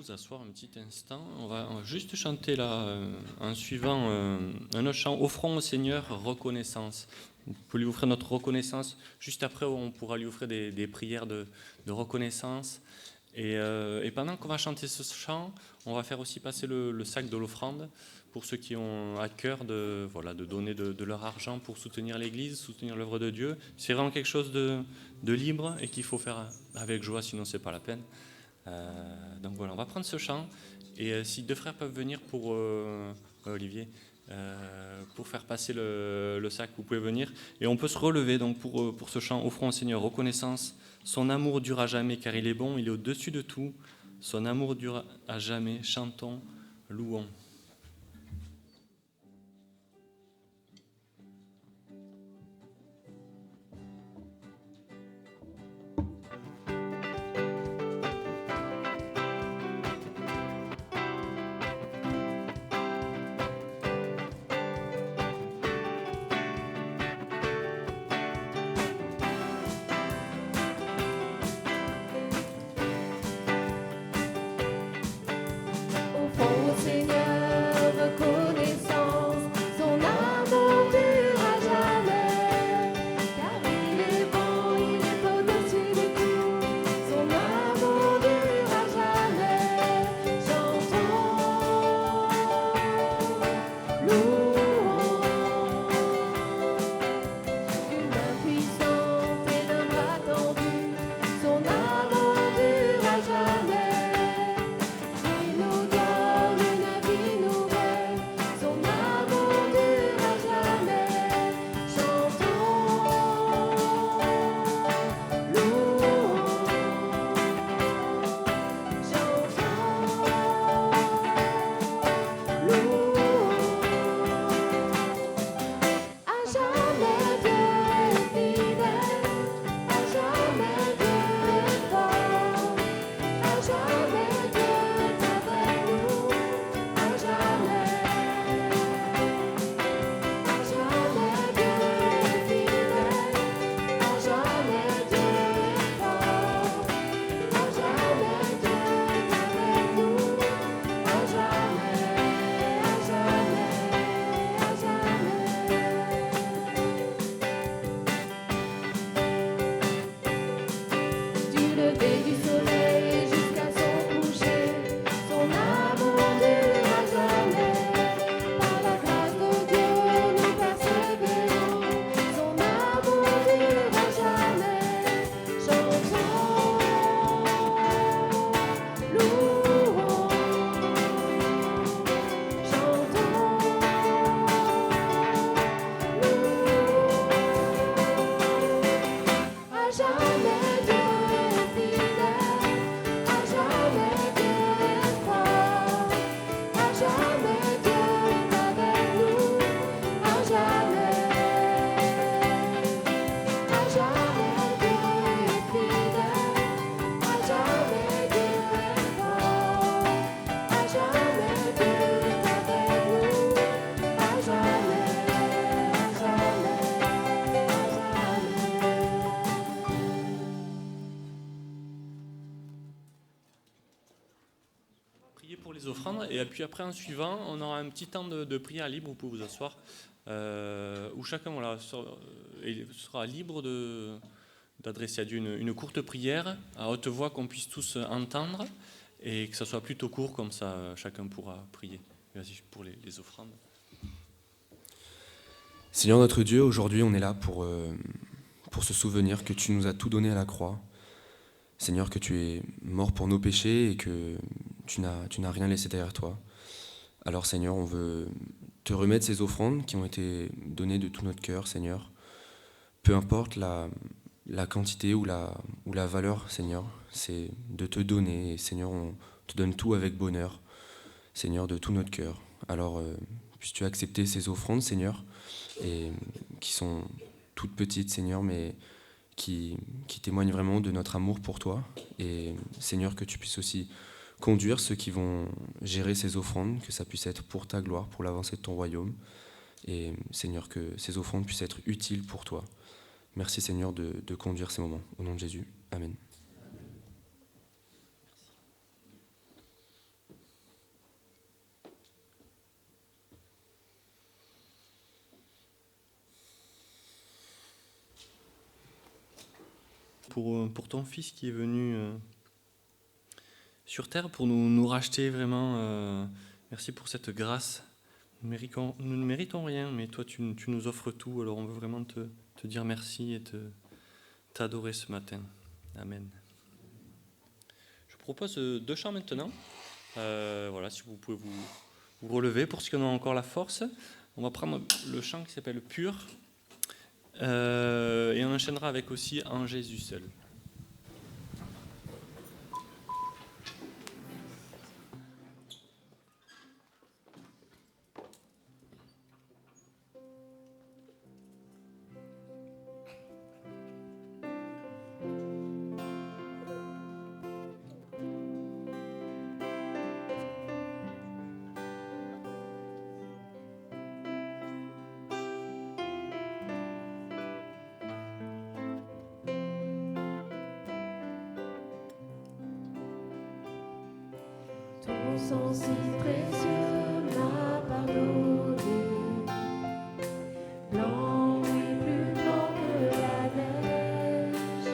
S'asseoir un petit instant. On va juste chanter là, en suivant un autre chant, Offrons au Seigneur reconnaissance. Vous pouvez lui offrir notre reconnaissance. Juste après, on pourra lui offrir des prières de reconnaissance. Et pendant qu'on va chanter ce chant, on va faire aussi passer le sac de l'offrande pour ceux qui ont à cœur de donner de leur argent pour soutenir l'Église, soutenir l'œuvre de Dieu. C'est vraiment quelque chose de libre et qu'il faut faire avec joie, sinon c'est pas la peine. Donc voilà, on va prendre ce chant et si deux frères peuvent venir pour Olivier pour faire passer le sac, vous pouvez venir et on peut se relever donc pour ce chant. Offrons au Seigneur reconnaissance, son amour dure à jamais car il est bon, il est au-dessus de tout, son amour dure à jamais, chantons, louons. Offrons au Seigneur Pour les offrandes, et puis après en suivant on aura un petit temps de prière libre, vous pouvez vous asseoir, où chacun sera libre d'adresser à Dieu une courte prière à haute voix qu'on puisse tous entendre, et que ça soit plutôt court, comme ça chacun pourra prier. Vas-y pour les offrandes. Seigneur notre Dieu, aujourd'hui on est là pour se souvenir que tu nous as tout donné à la croix. Seigneur, que tu es mort pour nos péchés et que tu n'as rien laissé derrière toi. Alors Seigneur, on veut te remettre ces offrandes qui ont été données de tout notre cœur, Seigneur. Peu importe la quantité ou la valeur, Seigneur, c'est de te donner. Et Seigneur, on te donne tout avec bonheur, Seigneur, de tout notre cœur. Alors, puisses-tu accepter ces offrandes, Seigneur, et qui sont toutes petites, Seigneur, mais qui témoignent vraiment de notre amour pour toi. Et Seigneur, que tu puisses aussi conduire ceux qui vont gérer ces offrandes, que ça puisse être pour ta gloire, pour l'avancée de ton royaume. Et Seigneur, que ces offrandes puissent être utiles pour toi. Merci Seigneur de conduire ces moments. Au nom de Jésus. Amen. Pour ton Fils qui est venu sur terre pour nous racheter vraiment. Merci pour cette grâce. Nous ne méritons rien, mais toi tu nous offres tout. Alors on veut vraiment te dire merci et t'adorer ce matin. Amen. Je propose 2 chants maintenant. Voilà, si vous pouvez vous relever pour ceux qui en ont encore la force. On va prendre le chant qui s'appelle Pur. Et on enchaînera avec aussi En Jésus seul. Ton sang si précieux m'a pardonné, blanc, oui, plus blanc que la neige.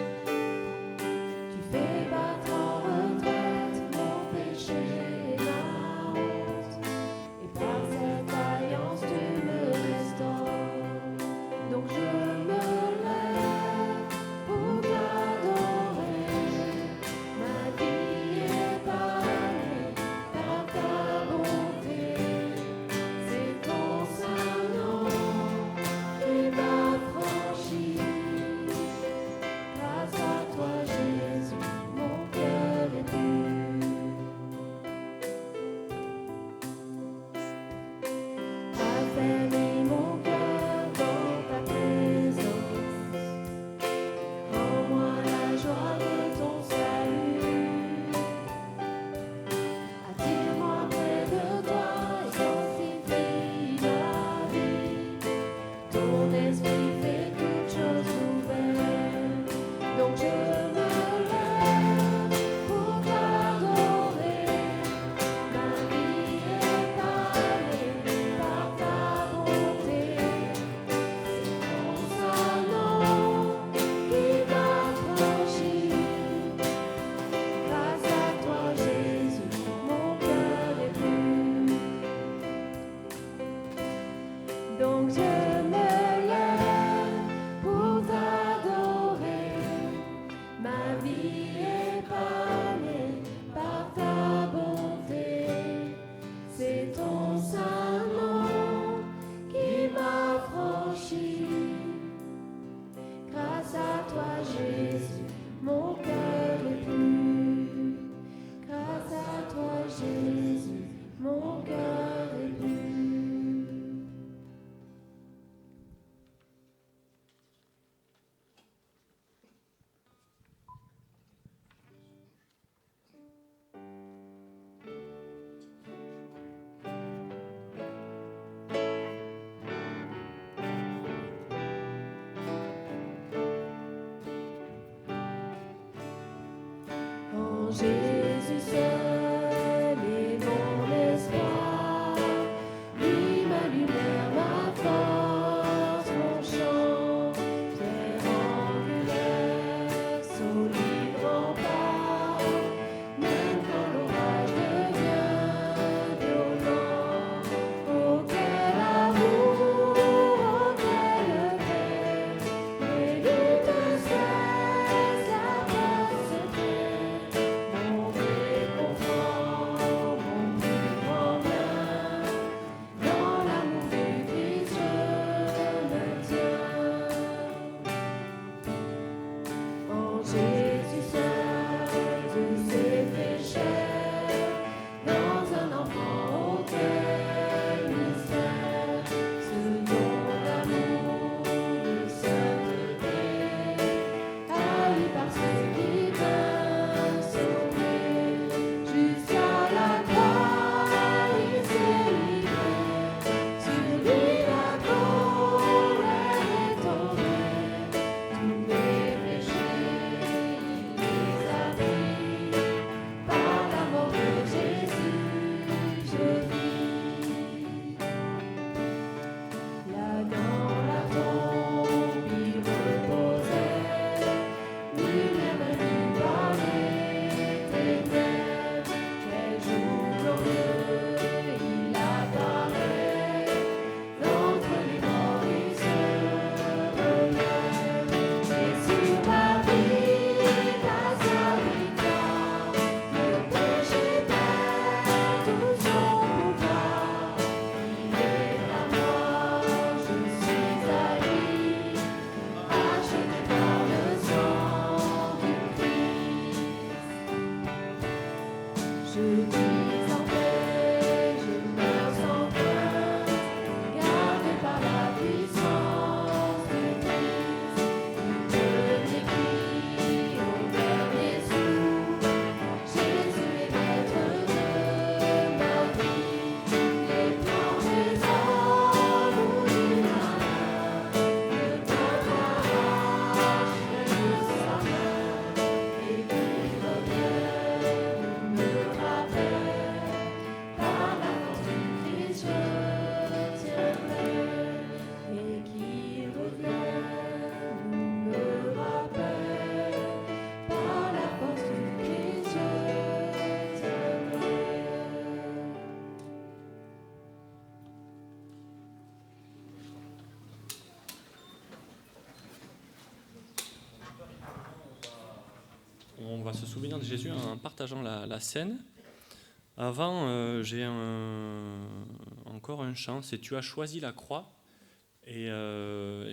Tu fais battre en retraite mon péché et ma honte, et par cette alliance tu me restaures. Donc je me lève pour t'adorer, ma vie est parée par ta bonté. C'est Jésus seul est mon espoir, lui ma lumière, ma force, mon chant, pierre angulaire, solide rempart, même quand l'orage devient violent. Oh quel amour, oh quelle paix, les luttes cessent, la peur se tait. Mon réconfort, mon plus grand bien, dans l'amour du Christ je me tiens. En Jésus seul, tous ses péchés, dans un enfant auquel mystère, ce don d'amour, de sainteté, haï par ceux qui veulent sauver, jusqu'à la croix il s'est livré, sur lui la colère est tombée, tous mes péchés il les a pris, par la mort de Jésus je vis. Là dans la tombe il reposait, lui-même vaincu par les ténèbres. Quel jour glorieux il apparaît, d'entre les morts il se relève. Et sur ma vie, à sa victoire, le péché perd tout son pouvoir. Il est à moi, je suis à lui, acheté par le sang du Christ. Je vis en paix, je meurs sans crainte, gardé par la puissance du Christ. Du premier cri au dernier souffle, Jésus est maître de ma vie. Les plans des hommes ou du malin, le temps arrache de sa main, et qui revient me rappelle, par la force du Christ je tiendrai, et qui revient me rappelle, par la force du Christ je tiendrai. On va se souvenir de Jésus en partageant la scène. Avant, j'ai encore un chant, c'est « Tu as choisi la croix ». Et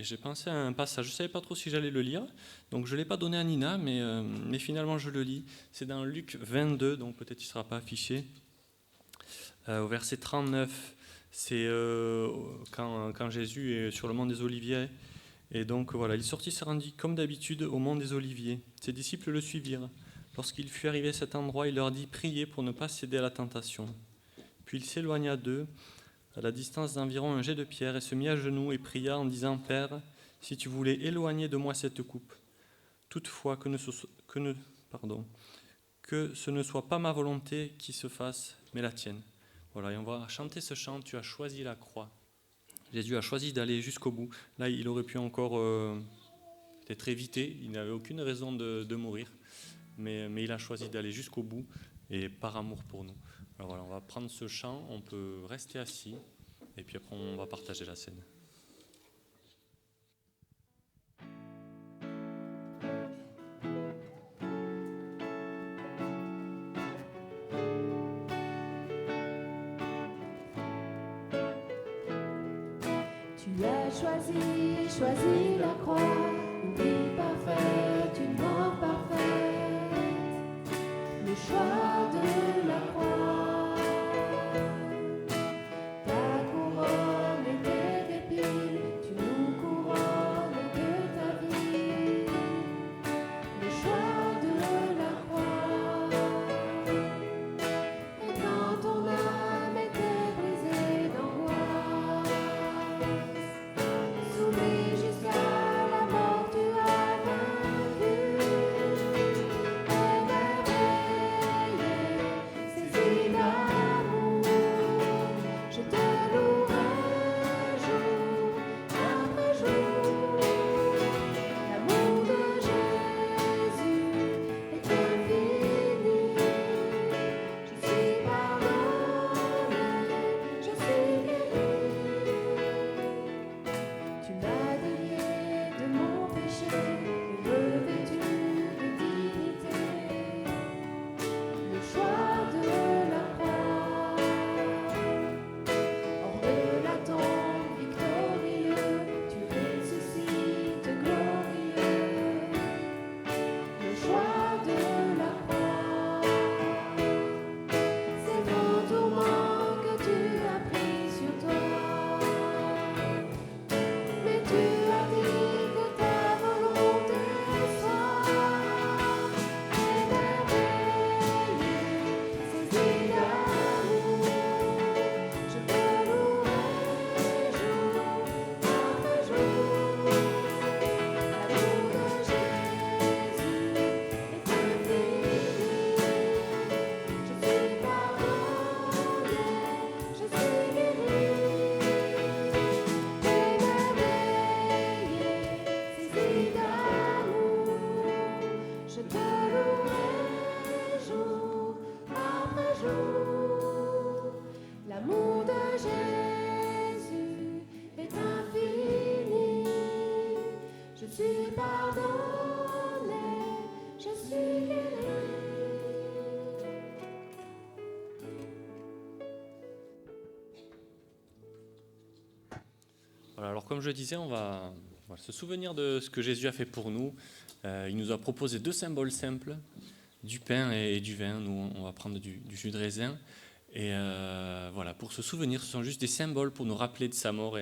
j'ai pensé à un passage, je ne savais pas trop si j'allais le lire, donc je ne l'ai pas donné à Nina, mais finalement je le lis. C'est dans Luc 22, donc peut-être il ne sera pas affiché. Au verset 39, c'est quand Jésus est sur le mont des Oliviers. Et donc voilà, il sortit, se rendit comme d'habitude au mont des Oliviers. Ses disciples le suivirent. Lorsqu'il fut arrivé à cet endroit, il leur dit « Priez pour ne pas céder à la tentation ». Puis il s'éloigna d'eux, à la distance d'environ un jet de pierre, et se mit à genoux et pria en disant « Père, si tu voulais éloigner de moi cette coupe, toutefois que ce ne soit pas ma volonté qui se fasse, mais la tienne ». Voilà, et on va chanter ce chant « Tu as choisi la croix ». Jésus a choisi d'aller jusqu'au bout. Là, il aurait pu encore peut-être éviter, il n'avait aucune raison de mourir, mais il a choisi d'aller jusqu'au bout, et par amour pour nous. Alors voilà, on va prendre ce chant, on peut rester assis, et puis après on va partager la scène. Tu as choisi la croix, une vie parfaite, une mort parfaite, le choix de la croix. Ta couronne était d'épines, tu nous couronnes de ta vie, le choix de la croix. Et quand ton âme était brisée d'angoisse, soumis jusqu'à la mort, tu as vaincu. Je te louerai jour après jour. L'amour de Jésus est infini. Je suis pardonné, je suis guéri. Voilà, alors comme je disais, on va se souvenir de ce que Jésus a fait pour nous. Il nous a proposé 2 symboles simples, du pain et du vin. Nous, on va prendre du jus de raisin. Et voilà, pour se souvenir, ce sont juste des symboles pour nous rappeler de sa mort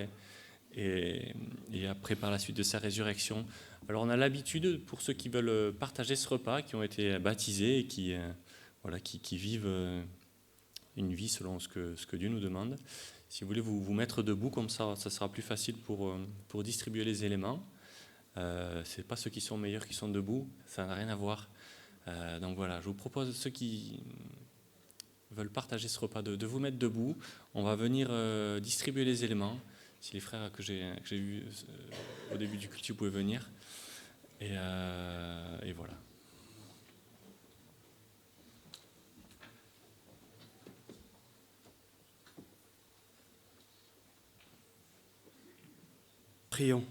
et après par la suite de sa résurrection. Alors on a l'habitude, pour ceux qui veulent partager ce repas, qui ont été baptisés et qui vivent une vie selon ce que Dieu nous demande. Si vous voulez vous mettre debout, comme ça sera plus facile pour distribuer les éléments. Ce n'est pas ceux qui sont meilleurs qui sont debout, ça n'a rien à voir. Donc voilà, je vous propose, ceux qui veulent partager ce repas, de vous mettre debout. On va venir distribuer les éléments. Si les frères que j'ai vus au début du culte, vous pouvez venir. Et voilà. Prions.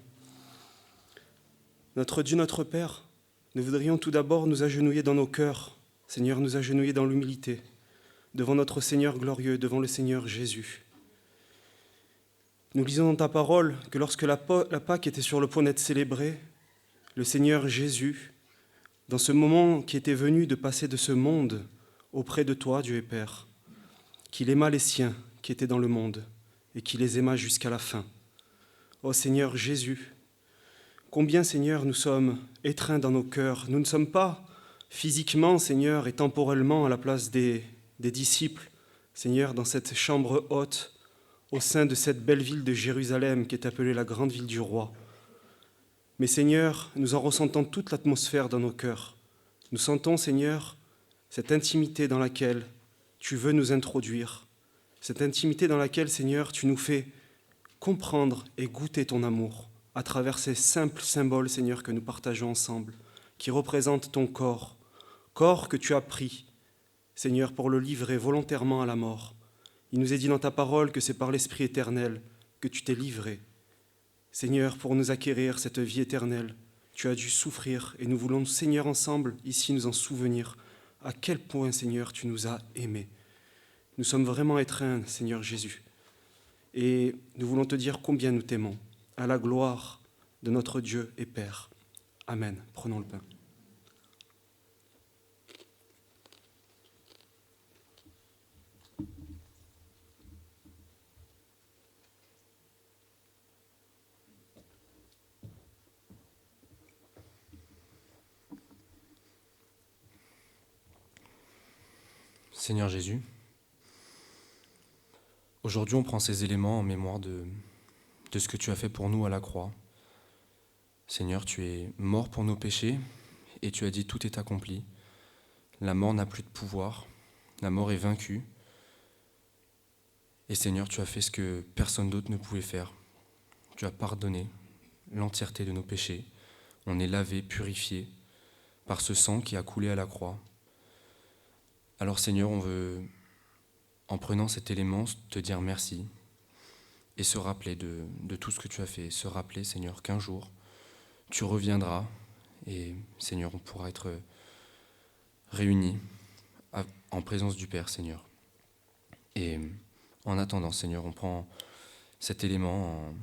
Notre Dieu, notre Père, nous voudrions tout d'abord nous agenouiller dans nos cœurs, Seigneur, nous agenouiller dans l'humilité, devant notre Seigneur glorieux, devant le Seigneur Jésus. Nous lisons dans ta parole que lorsque la Pâque était sur le point d'être célébrée, le Seigneur Jésus, dans ce moment qui était venu de passer de ce monde auprès de toi, Dieu et Père, qu'il aima les siens qui étaient dans le monde et qu'il les aima jusqu'à la fin. Ô Seigneur Jésus, combien, Seigneur, nous sommes étreints dans nos cœurs. Nous ne sommes pas physiquement, Seigneur, et temporellement à la place des disciples, Seigneur, dans cette chambre haute, au sein de cette belle ville de Jérusalem qui est appelée la grande ville du roi. Mais Seigneur, nous en ressentons toute l'atmosphère dans nos cœurs. Nous sentons, Seigneur, cette intimité dans laquelle tu veux nous introduire, cette intimité dans laquelle, Seigneur, tu nous fais comprendre et goûter ton amour à travers ces simples symboles, Seigneur, que nous partageons ensemble, qui représentent ton corps que tu as pris, Seigneur, pour le livrer volontairement à la mort. Il nous est dit dans ta parole que c'est par l'Esprit éternel que tu t'es livré. Seigneur, pour nous acquérir cette vie éternelle, tu as dû souffrir et nous voulons, Seigneur, ensemble, ici, nous en souvenir à quel point, Seigneur, tu nous as aimés. Nous sommes vraiment étreints, Seigneur Jésus. Et nous voulons te dire combien nous t'aimons, à la gloire de notre Dieu et Père. Amen. Prenons le pain. Seigneur Jésus, aujourd'hui on prend ces éléments en mémoire de ce que tu as fait pour nous à la croix. Seigneur, tu es mort pour nos péchés et tu as dit tout est accompli. La mort n'a plus de pouvoir, la mort est vaincue. Et Seigneur, tu as fait ce que personne d'autre ne pouvait faire. Tu as pardonné l'entièreté de nos péchés. On est lavé, purifié par ce sang qui a coulé à la croix. Alors Seigneur, on veut, en prenant cet élément, te dire merci et se rappeler de tout ce que tu as fait. Se rappeler, Seigneur, qu'un jour, tu reviendras et Seigneur, on pourra être réunis en présence du Père, Seigneur. Et en attendant, Seigneur, on prend cet élément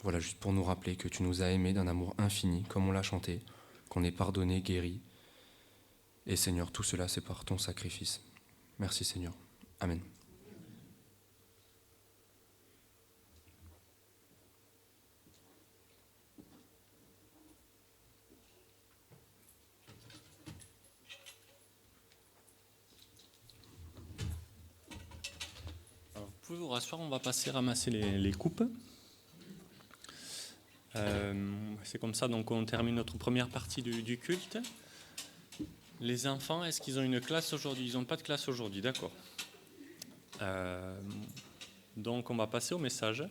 voilà, juste pour nous rappeler que tu nous as aimés d'un amour infini, comme on l'a chanté, qu'on est pardonné, guéri. Et Seigneur, tout cela, c'est par ton sacrifice. Merci Seigneur. Amen. Alors, vous pouvez vous rasseoir, on va passer ramasser les coupes. C'est comme ça, donc on termine notre première partie du culte. Les enfants, est-ce qu'ils ont une classe aujourd'hui? Ils n'ont pas de classe aujourd'hui, d'accord. Donc on va passer au message.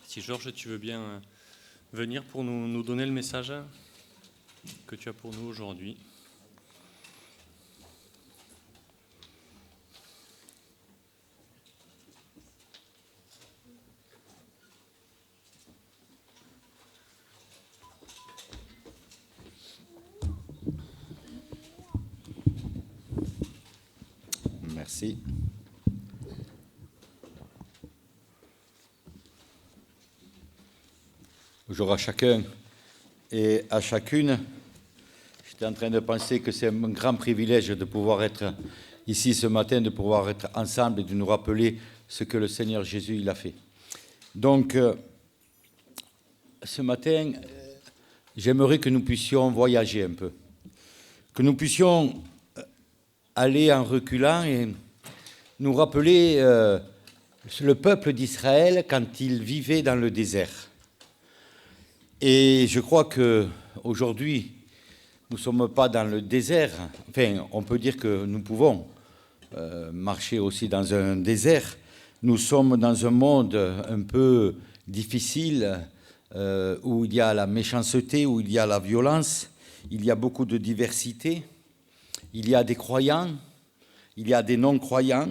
Si Georges, tu veux bien venir pour nous donner le message. que tu as pour nous aujourd'hui. Merci. Bonjour à chacun et à chacune. J'étais en train de penser que c'est un grand privilège de pouvoir être ici ce matin, de pouvoir être ensemble et de nous rappeler ce que le Seigneur Jésus il a fait. Donc, ce matin, j'aimerais que nous puissions voyager un peu, que nous puissions aller en reculant et nous rappeler le peuple d'Israël quand il vivait dans le désert. Et je crois qu'aujourd'hui, nous ne sommes pas dans le désert. Enfin, on peut dire que nous pouvons marcher aussi dans un désert. Nous sommes dans un monde un peu difficile où il y a la méchanceté, où il y a la violence, il y a beaucoup de diversité. Il y a des croyants, il y a des non-croyants.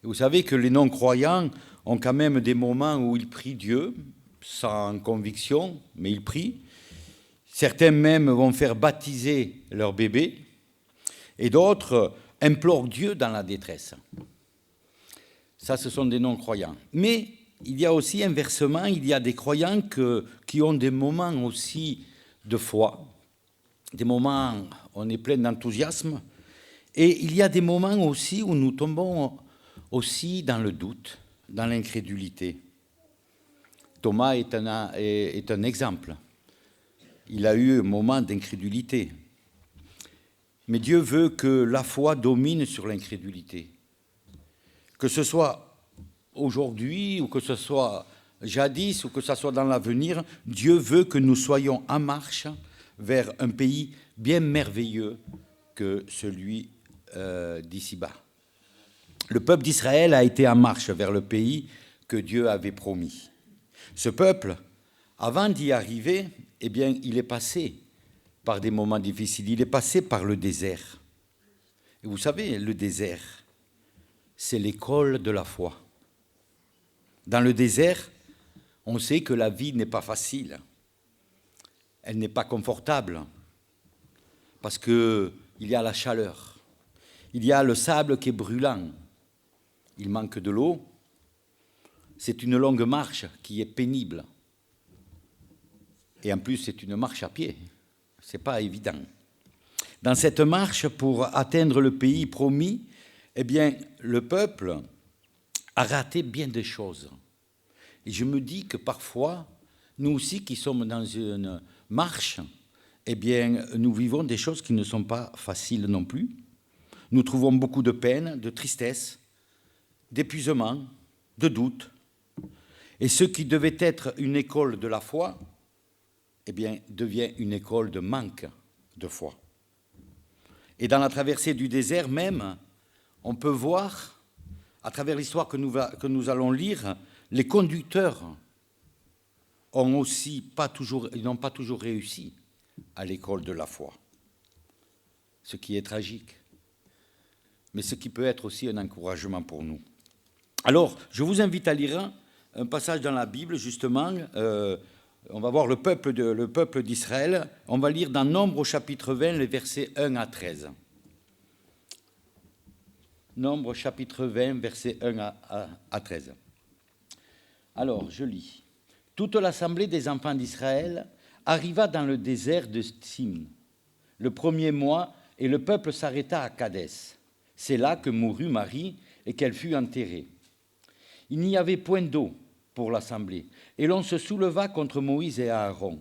Et vous savez que les non-croyants ont quand même des moments où ils prient Dieu, sans conviction, mais ils prient. Certains même vont faire baptiser leur bébé, et d'autres implorent Dieu dans la détresse. Ça, ce sont des non-croyants. Mais il y a aussi, inversement, il y a des croyants qui ont des moments aussi de foi, des moments où on est plein d'enthousiasme, et il y a des moments aussi où nous tombons aussi dans le doute, dans l'incrédulité. Thomas est un exemple. Il a eu un moment d'incrédulité. Mais Dieu veut que la foi domine sur l'incrédulité. Que ce soit aujourd'hui, ou que ce soit jadis, ou que ce soit dans l'avenir, Dieu veut que nous soyons en marche vers un pays bien merveilleux que celui d'ici-bas. Le peuple d'Israël a été en marche vers le pays que Dieu avait promis. Ce peuple, avant d'y arriver, eh bien, il est passé par des moments difficiles, il est passé par le désert. Et vous savez, le désert, c'est l'école de la foi. Dans le désert, on sait que la vie n'est pas facile, elle n'est pas confortable, parce qu'il y a la chaleur, il y a le sable qui est brûlant, il manque de l'eau, c'est une longue marche qui est pénible. Et en plus, c'est une marche à pied, ce n'est pas évident. Dans cette marche, pour atteindre le pays promis, eh bien, le peuple a raté bien des choses. Et je me dis que parfois, nous aussi qui sommes dans une marche, eh bien, nous vivons des choses qui ne sont pas faciles non plus. Nous trouvons beaucoup de peine, de tristesse, d'épuisement, de doute. Et ce qui devait être une école de la foi, eh bien, devient une école de manque de foi. Et dans la traversée du désert même, on peut voir, à travers l'histoire que nous allons lire, les conducteurs n'ont pas toujours réussi à l'école de la foi. Ce qui est tragique, mais ce qui peut être aussi un encouragement pour nous. Alors, je vous invite à lire un passage dans la Bible, justement. On va voir le peuple d'Israël. On va lire dans Nombre au chapitre 20, les versets 1 à 13. Nombre chapitre 20, versets 1 à 13. Alors, je lis. Toute l'assemblée des enfants d'Israël arriva dans le désert de Tsim le premier mois, et le peuple s'arrêta à Kadès. C'est là que mourut Marie et qu'elle fut enterrée. Il n'y avait point d'eau pour l'assemblée, et l'on se souleva contre Moïse et Aaron.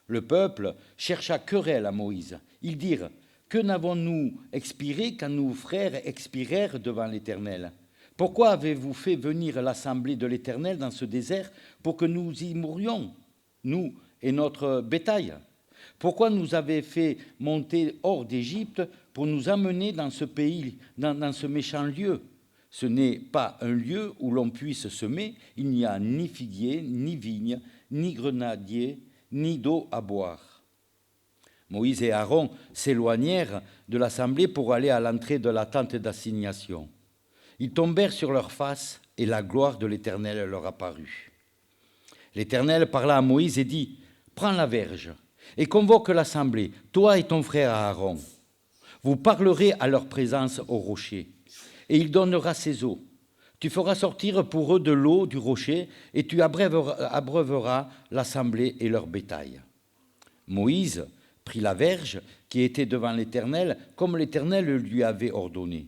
Le peuple chercha querelle à Moïse. Ils dirent, « Que n'avons-nous expiré quand nos frères expirèrent devant l'Éternel ? Pourquoi avez-vous fait venir l'assemblée de l'Éternel dans ce désert pour que nous y mourions, nous et notre bétail ? Pourquoi nous avez fait monter hors d'Égypte pour nous amener dans ce pays, dans ce méchant lieu ? Ce n'est pas un lieu où l'on puisse semer, il n'y a ni figuier, ni vigne, ni grenadier, ni d'eau à boire. » Moïse et Aaron s'éloignèrent de l'assemblée pour aller à l'entrée de la tente d'assignation. Ils tombèrent sur leur face et la gloire de l'Éternel leur apparut. L'Éternel parla à Moïse et dit, « Prends la verge et convoque l'assemblée, toi et ton frère Aaron. Vous parlerez à leur présence au rocher, et il donnera ses eaux. Tu feras sortir pour eux de l'eau du rocher, et tu abreuveras l'assemblée et leur bétail. » Moïse prit la verge qui était devant l'Éternel, comme l'Éternel lui avait ordonné.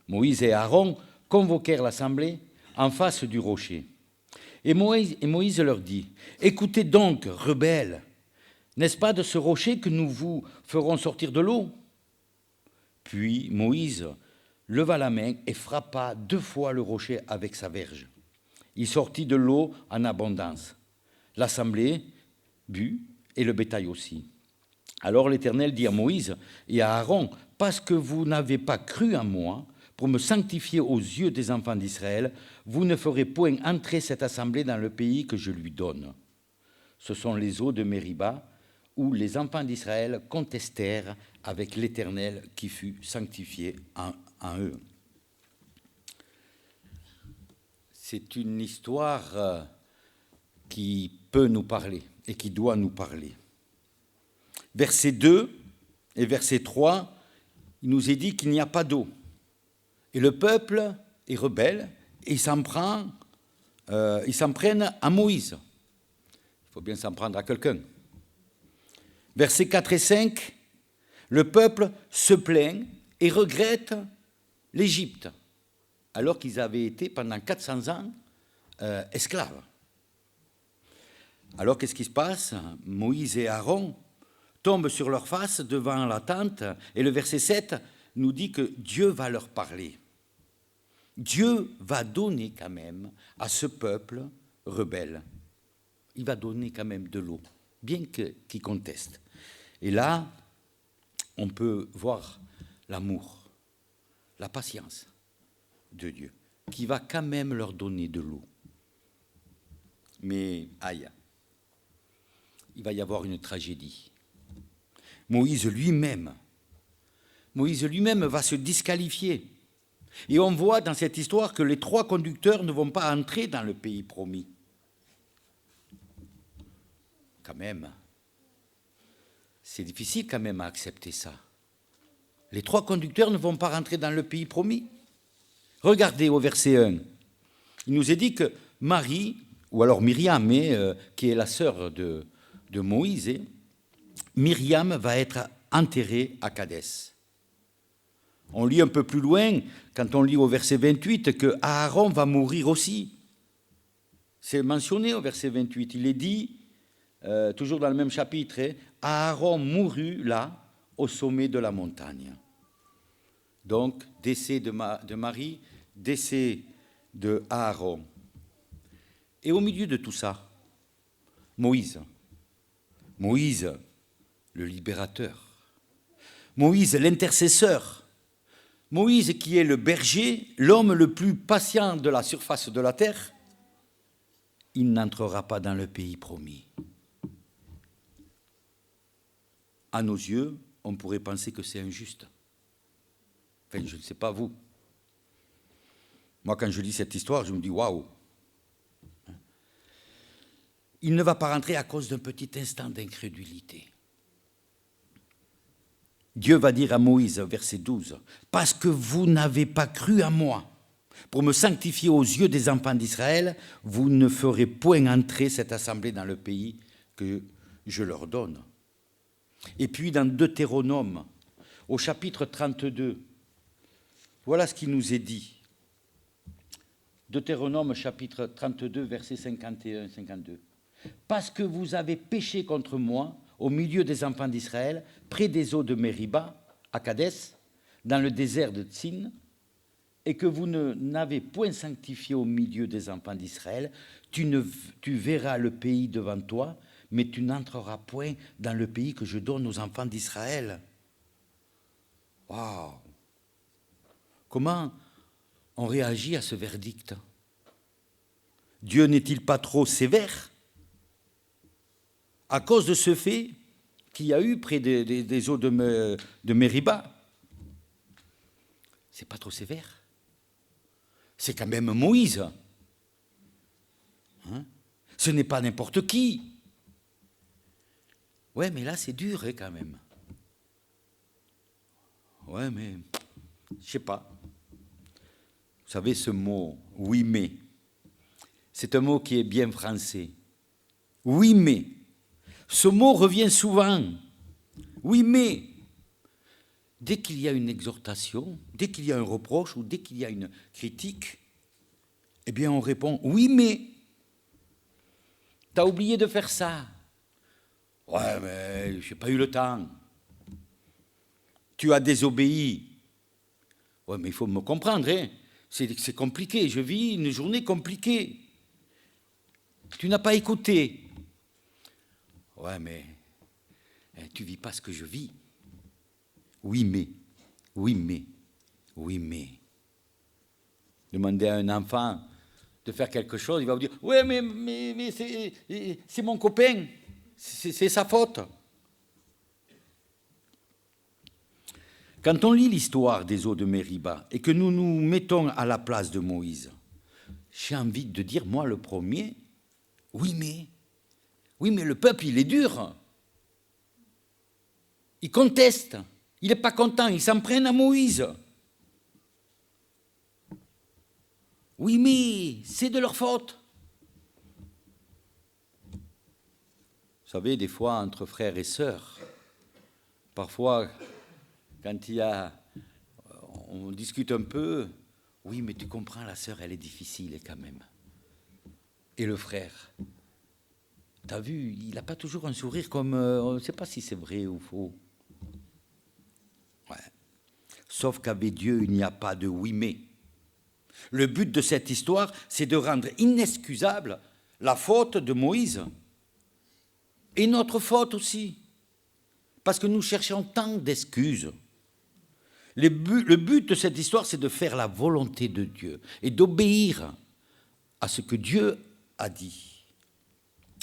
Moïse et Aaron convoquèrent l'assemblée en face du rocher. Et Moïse leur dit, « Écoutez donc, rebelles, n'est-ce pas de ce rocher que nous vous ferons sortir de l'eau ?» Puis Moïse leva la main et frappa 2 fois le rocher avec sa verge. Il sortit de l'eau en abondance. L'assemblée but et le bétail aussi. Alors l'Éternel dit à Moïse et à Aaron, « Parce que vous n'avez pas cru en moi, pour me sanctifier aux yeux des enfants d'Israël, vous ne ferez point entrer cette assemblée dans le pays que je lui donne. » Ce sont les eaux de Mériba, où les enfants d'Israël contestèrent avec l'Éternel qui fut sanctifié en eux. C'est une histoire qui peut nous parler et qui doit nous parler. Verset 2 et verset 3, il nous est dit qu'il n'y a pas d'eau. Et le peuple est rebelle et ils s'en prennent à Moïse. Il faut bien s'en prendre à quelqu'un. Versets 4 et 5, le peuple se plaint et regrette l'Égypte, alors qu'ils avaient été pendant 400 ans esclaves. Alors qu'est-ce qui se passe? Moïse et Aaron tombent sur leur face devant la tente, et le verset 7 nous dit que Dieu va leur parler. Dieu va donner quand même à ce peuple rebelle, il va donner quand même de l'eau, bien qu'il conteste. Et là, on peut voir l'amour, la patience de Dieu, qui va quand même leur donner de l'eau. Mais aïe, il va y avoir une tragédie. Moïse lui-même va se disqualifier. Et on voit dans cette histoire que les 3 conducteurs ne vont pas entrer dans le pays promis. Quand même, c'est difficile quand même à accepter ça. Les 3 conducteurs ne vont pas rentrer dans le pays promis. Regardez au verset 1. Il nous est dit que Marie, ou alors Myriam, qui est la sœur de Moïse, Myriam va être enterrée à Kadès. On lit un peu plus loin, quand on lit au verset 28, que Aaron va mourir aussi. C'est mentionné au verset 28. Il est dit, toujours dans le même chapitre, Aaron mourut là, au sommet de la montagne. Donc, décès de Marie, décès de Aaron. Et au milieu de tout ça, Moïse, le libérateur, Moïse, l'intercesseur, Moïse qui est le berger, l'homme le plus patient de la surface de la terre, il n'entrera pas dans le pays promis. À nos yeux, on pourrait penser que c'est injuste. Enfin, je ne sais pas vous. Moi, quand je lis cette histoire, je me dis waouh. Il ne va pas rentrer à cause d'un petit instant d'incrédulité. Dieu va dire à Moïse, verset 12, « Parce que vous n'avez pas cru à moi, pour me sanctifier aux yeux des enfants d'Israël, vous ne ferez point entrer cette assemblée dans le pays que je leur donne. » Et puis dans Deutéronome, au chapitre 32, voilà ce qui nous est dit. Deutéronome, chapitre 32, versets 51-52. « Parce que vous avez péché contre moi, au milieu des enfants d'Israël, près des eaux de Mériba, à Kadès, dans le désert de Tsin, et que vous n'avez point sanctifié au milieu des enfants d'Israël, tu verras le pays devant toi, mais tu n'entreras point dans le pays que je donne aux enfants d'Israël. » Waouh! Comment on réagit à ce verdict? Dieu n'est-il pas trop sévère? À cause de ce fait, qu'il y a eu près des eaux de Mériba. C'est pas trop sévère. C'est quand même Moïse. Hein? Ce n'est pas n'importe qui. Ouais, mais là, c'est dur, hein, quand même. Ouais, mais je sais pas. Vous savez, ce mot, oui, mais, c'est un mot qui est bien français. Oui, mais. Ce mot revient souvent. Oui, mais. Dès qu'il y a une exhortation, dès qu'il y a un reproche ou dès qu'il y a une critique, eh bien, on répond oui, mais. T'as oublié de faire ça. Ouais, mais j'ai pas eu le temps. Tu as désobéi. Ouais, mais il faut me comprendre, hein. C'est compliqué. Je vis une journée compliquée. Tu n'as pas écouté. Ouais, mais tu vis pas ce que je vis. Oui, mais. Oui, mais. Oui, mais. Demandez à un enfant de faire quelque chose, il va vous dire ouais, mais c'est mon copain. C'est sa faute. Quand on lit l'histoire des eaux de Mériba et que nous nous mettons à la place de Moïse, j'ai envie de dire, moi le premier, oui mais le peuple, il est dur. Il conteste, il n'est pas content, ils s'en prennent à Moïse. Oui, mais c'est de leur faute. Vous savez, des fois, entre frères et sœurs, parfois, quand on discute un peu, oui, mais tu comprends, la sœur, elle est difficile quand même. Et le frère, t'as vu, il n'a pas toujours un sourire comme, on ne sait pas si c'est vrai ou faux. Ouais. Sauf qu'avec Dieu, il n'y a pas de oui, mais. Le but de cette histoire, c'est de rendre inexcusable la faute de Moïse. Et notre faute aussi. Parce que nous cherchons tant d'excuses. Le but de cette histoire, c'est de faire la volonté de Dieu et d'obéir à ce que Dieu a dit.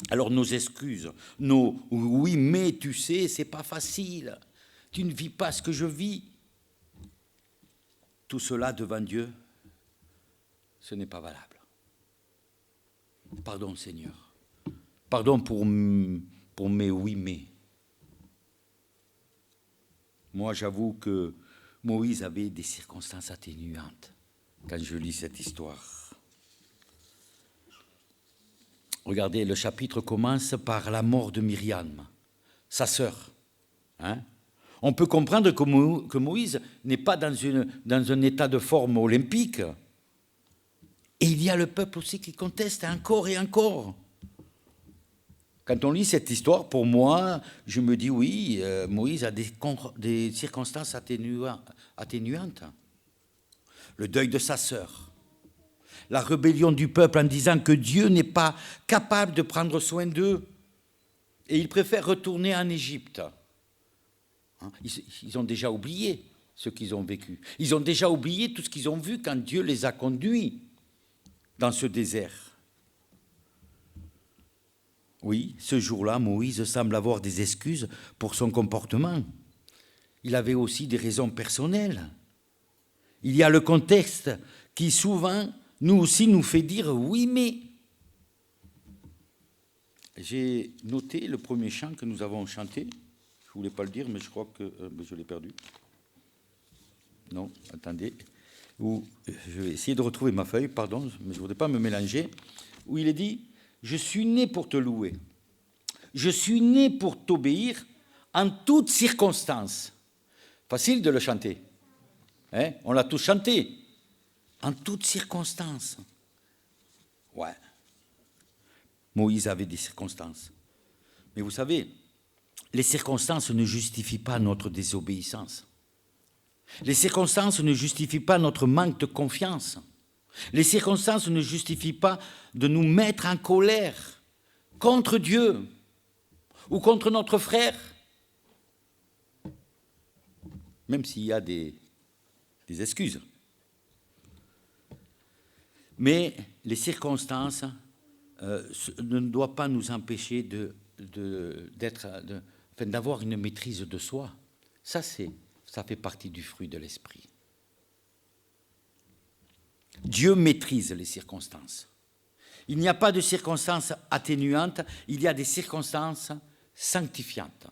Alors nos excuses, nos oui, mais tu sais, c'est pas facile. Tu ne vis pas ce que je vis. Tout cela devant Dieu, ce n'est pas valable. Pardon, Seigneur. Pardon pour mes oui, mais. Moi, j'avoue que Moïse avait des circonstances atténuantes quand je lis cette histoire. Regardez, le chapitre commence par la mort de Myriam, sa sœur. Hein? On peut comprendre que Moïse n'est pas dans un état de forme olympique. Et il y a le peuple aussi qui conteste encore et encore. Quand on lit cette histoire, pour moi, je me dis oui, Moïse a des circonstances atténuantes. Le deuil de sa sœur, la rébellion du peuple en disant que Dieu n'est pas capable de prendre soin d'eux et il préfère retourner en Égypte. Ils ont déjà oublié ce qu'ils ont vécu. Ils ont déjà oublié tout ce qu'ils ont vu quand Dieu les a conduits dans ce désert. Oui, ce jour-là, Moïse semble avoir des excuses pour son comportement. Il avait aussi des raisons personnelles. Il y a le contexte qui souvent, nous aussi, nous fait dire « oui, mais ». J'ai noté le premier chant que nous avons chanté. Je ne voulais pas le dire, mais je crois que je l'ai perdu. Non, attendez. Je vais essayer de retrouver ma feuille, pardon, mais je ne voudrais pas me mélanger. Où il est dit « Je suis né pour te louer. Je suis né pour t'obéir en toutes circonstances. » Facile de le chanter. Hein? On l'a tous chanté. En toutes circonstances. Ouais. Moïse avait des circonstances. Mais vous savez, les circonstances ne justifient pas notre désobéissance. Les circonstances ne justifient pas notre manque de confiance. Les circonstances ne justifient pas de nous mettre en colère contre Dieu ou contre notre frère, même s'il y a des excuses. Mais les circonstances ne doivent pas nous empêcher de enfin, d'avoir une maîtrise de soi, ça fait partie du fruit de l'esprit. Dieu maîtrise les circonstances. Il n'y a pas de circonstances atténuantes, il y a des circonstances sanctifiantes.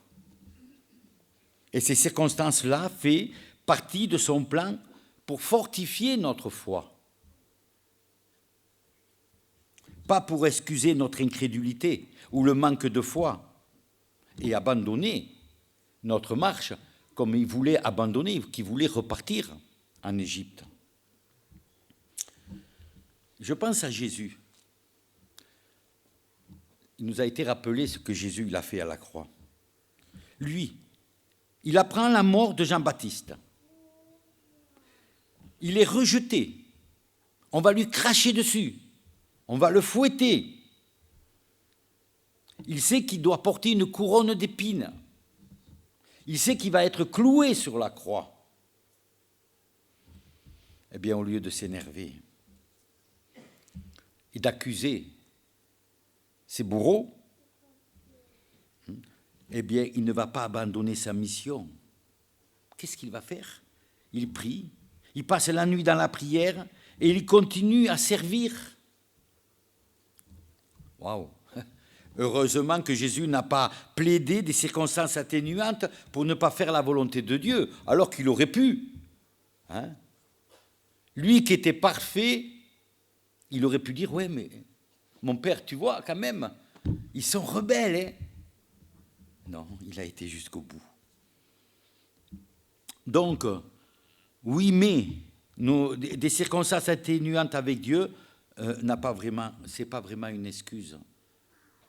Et ces circonstances-là font partie de son plan pour fortifier notre foi. Pas pour excuser notre incrédulité ou le manque de foi et abandonner notre marche comme il voulait abandonner, qu'il voulait repartir en Égypte. Je pense à Jésus. Il nous a été rappelé ce que Jésus il a fait à la croix. Lui, il apprend la mort de Jean-Baptiste. Il est rejeté. On va lui cracher dessus. On va le fouetter. Il sait qu'il doit porter une couronne d'épines. Il sait qu'il va être cloué sur la croix. Eh bien, au lieu de s'énerver et d'accuser ses bourreaux, eh bien, il ne va pas abandonner sa mission. Qu'est-ce qu'il va faire? Il prie, il passe la nuit dans la prière et il continue à servir. Waouh! Heureusement que Jésus n'a pas plaidé des circonstances atténuantes pour ne pas faire la volonté de Dieu, alors qu'il aurait pu. Hein? Lui qui était parfait, il aurait pu dire, ouais, mais mon père, tu vois, quand même, ils sont rebelles. Hein? Non, il a été jusqu'au bout. Donc, oui, mais des circonstances atténuantes avec Dieu, c'est pas vraiment une excuse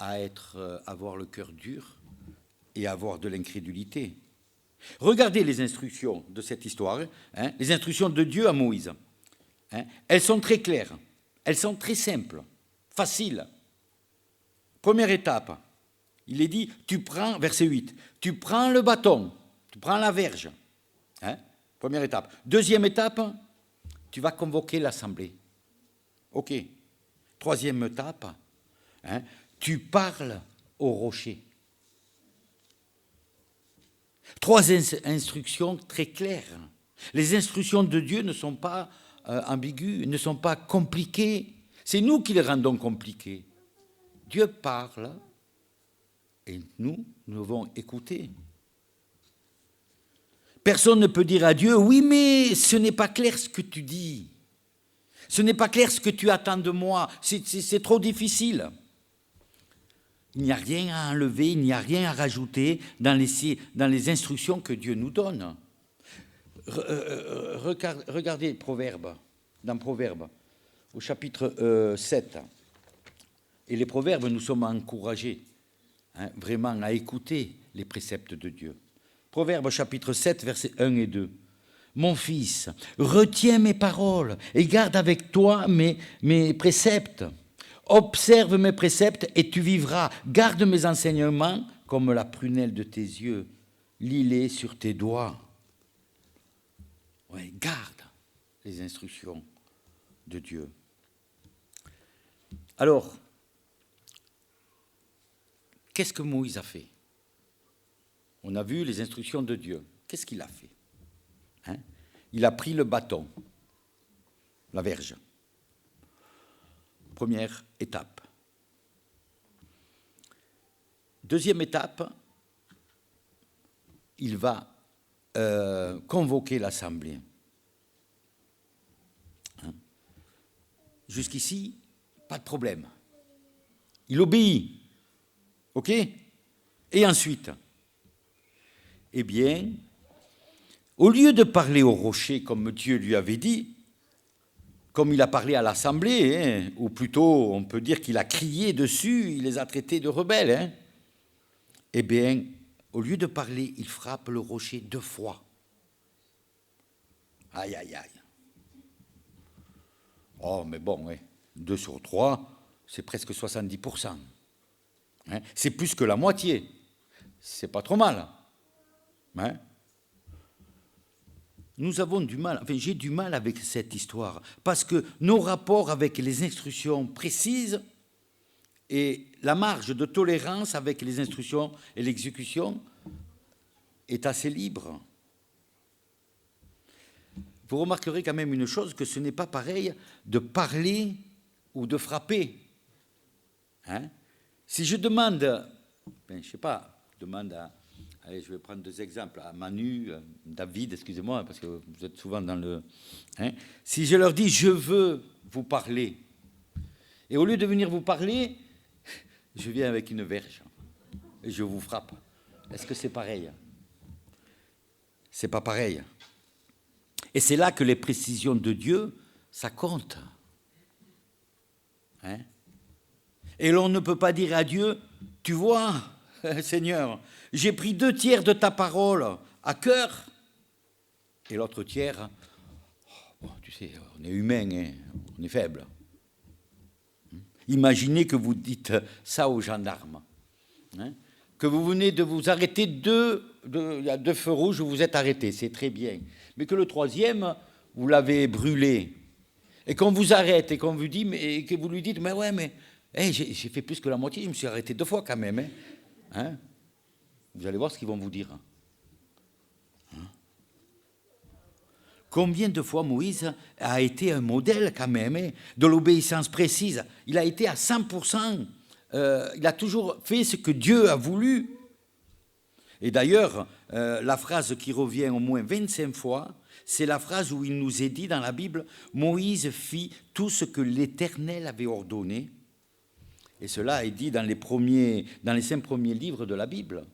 à avoir le cœur dur et avoir de l'incrédulité. Regardez les instructions de cette histoire, hein, les instructions de Dieu à Moïse. Hein, elles sont très claires, elles sont très simples, faciles. Première étape, il est dit, verset 8, tu prends le bâton, tu prends la verge. Hein, première étape. Deuxième étape, tu vas convoquer l'assemblée. OK. Troisième étape, hein, tu parles au rocher. Trois instructions très claires. Les instructions de Dieu ne sont pas ambiguës, ne sont pas compliquées. C'est nous qui les rendons compliquées. Dieu parle et nous devons écouter. Personne ne peut dire à Dieu, oui, mais ce n'est pas clair ce que tu dis. Ce n'est pas clair ce que tu attends de moi. C'est trop difficile. Il n'y a rien à enlever, il n'y a rien à rajouter dans les instructions que Dieu nous donne. Regardez dans Proverbes, au chapitre 7. Et les Proverbes, nous sommes encouragés vraiment à écouter les préceptes de Dieu. Proverbes chapitre 7, versets 1 et 2. Mon fils, retiens mes paroles et garde avec toi mes préceptes. Observe mes préceptes et tu vivras. Garde mes enseignements comme la prunelle de tes yeux. Lis-les sur tes doigts. Ouais, garde les instructions de Dieu. Alors, qu'est-ce que Moïse a fait? On a vu les instructions de Dieu. Qu'est-ce qu'il a fait? Il a pris le bâton, la verge. Première étape. Deuxième étape, il va convoquer l'assemblée. Jusqu'ici, pas de problème. Il obéit. OK? Et ensuite, eh bien, au lieu de parler au rocher comme Dieu lui avait dit, comme il a parlé à l'assemblée, ou plutôt on peut dire qu'il a crié dessus, il les a traités de rebelles, eh bien, au lieu de parler, il frappe le rocher 2 fois. Aïe, aïe, aïe. Oh, mais bon, 2 sur 3, c'est presque 70%. C'est plus que la moitié. C'est pas trop mal. Nous avons du mal, j'ai du mal avec cette histoire, parce que nos rapports avec les instructions précises Et la marge de tolérance avec les instructions et l'exécution est assez libre. Vous remarquerez quand même une chose, que ce n'est pas pareil de parler ou de frapper. Hein? Si je demande, je ne sais pas, allez, je vais prendre 2 exemples, à Manu, David, excusez-moi, parce que vous êtes souvent dans le... Hein? Si je leur dis, je veux vous parler, et au lieu de venir vous parler, je viens avec une verge et je vous frappe. Est-ce que c'est pareil? C'est pas pareil. Et c'est là que les précisions de Dieu, ça compte. Hein? Et l'on ne peut pas dire à Dieu, tu vois, Seigneur, j'ai pris 2 tiers de ta parole à cœur, et l'autre tiers, bon, tu sais, on est humain, hein, on est faible. Imaginez que vous dites ça aux gendarmes, hein, que vous venez de vous arrêter, il y a 2 feux rouges, vous êtes arrêté, c'est très bien. Mais que le 3e, vous l'avez brûlé. Et qu'on vous arrête et qu'on vous dit, et que vous lui dites, mais ouais, mais hey, j'ai fait plus que la moitié, je me suis arrêté 2 fois quand même. Hein? Vous allez voir ce qu'ils vont vous dire. Hein? Combien de fois Moïse a été un modèle quand même, de l'obéissance précise. Il a été à 100%. Il a toujours fait ce que Dieu a voulu. Et d'ailleurs, la phrase qui revient au moins 25 fois, c'est la phrase où il nous est dit dans la Bible, Moïse fit tout ce que l'Éternel avait ordonné. Et cela est dit dans les 5 premiers livres de la Bible.